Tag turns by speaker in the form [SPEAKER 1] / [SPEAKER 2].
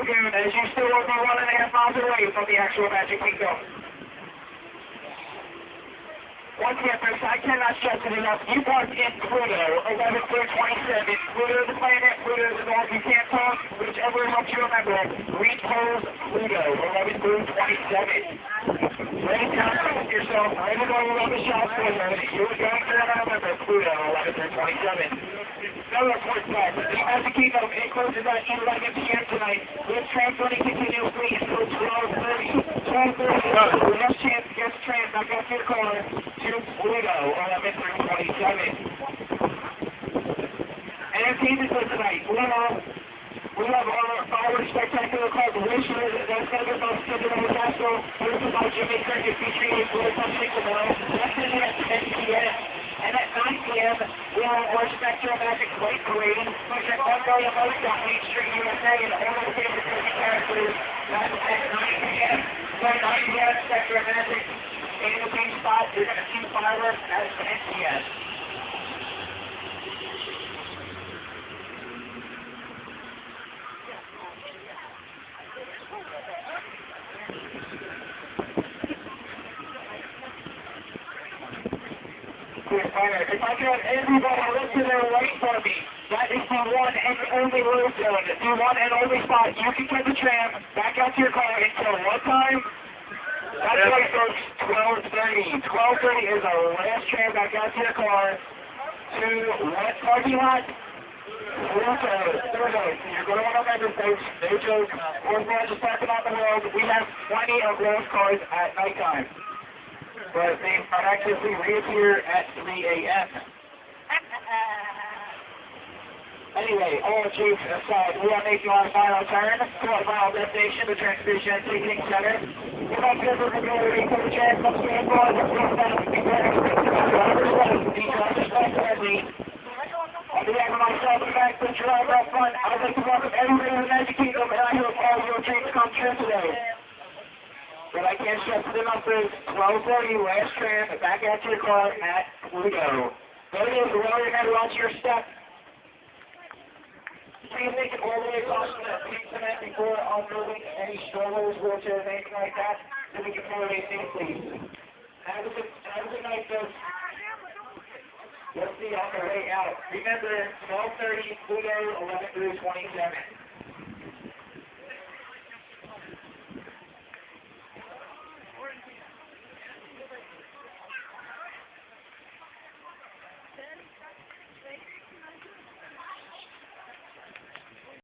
[SPEAKER 1] Lagoon, as you still will be 1.5 miles away from the actual Magic Kingdom. Once again, folks, I cannot stress it enough. You parked in Pluto, 11 through 27. Pluto the planet, Pluto the dog. You can't talk, whichever helps you remember. Repose Pluto, 11 through 27. Ready to contact yourself, ready to go around the shop for a minute. You're going to remember Pluto, 11 through 27. Another quick fact, the Magic Kingdom, it closes at 11 p.m. tonight. This train running continuously until 12:30. 12:30, last chance to get the train back up to your car to Pluto, 11 through 27. Entertainment for tonight. We have our spectacular called Wisher. That's going to be about Cinderella Castle. This is about Jimmy Cricket featuring a little something tomorrow. That's going to be at 10 p.m. And at 9 p.m., we have our Spectrum Magic Light Parade, which at 1 million votes on Main Street, USA, and all of the favorite Disney characters. That's at 9 p.m. So at 9 p.m., Spectrum Magic. In the same spot, you're going to see fireworks at 10 p.m. If I could have everybody look to their right for me, that is the one and only road zone, the one and only spot. You can get the tram back out to your car until what time? That's right, folks, 12:30. 12:30 is our last tram back out to your car to what parking lot? Pluto. You're going to want to remember, folks, no joke. We're just parking on the road. We have plenty of those cars at nighttime. But they miraculously reappear at 3 a.m. Anyway, all jokes aside, we are making our final turn to our final destination, the train station and ticketing center. We're not going to go to the train, come stand by, let's go back to the driver's license. On behalf of myself and Max, the driver up front, I'd like to welcome everybody to the Magic Kingdom, and I hope all your dreams come true today. But I can't stress it enough, folks. 12:30, last tram, back out to your car at Pluto. There it is, roll your head, watch your step. Please make it all the way across the pink cement before unloading any strollers, wheelchairs, anything like that, so we can coordinate safely. Have a good night, folks. We'll see you on the way out. Remember, 12:30, Pluto, 11 through 27.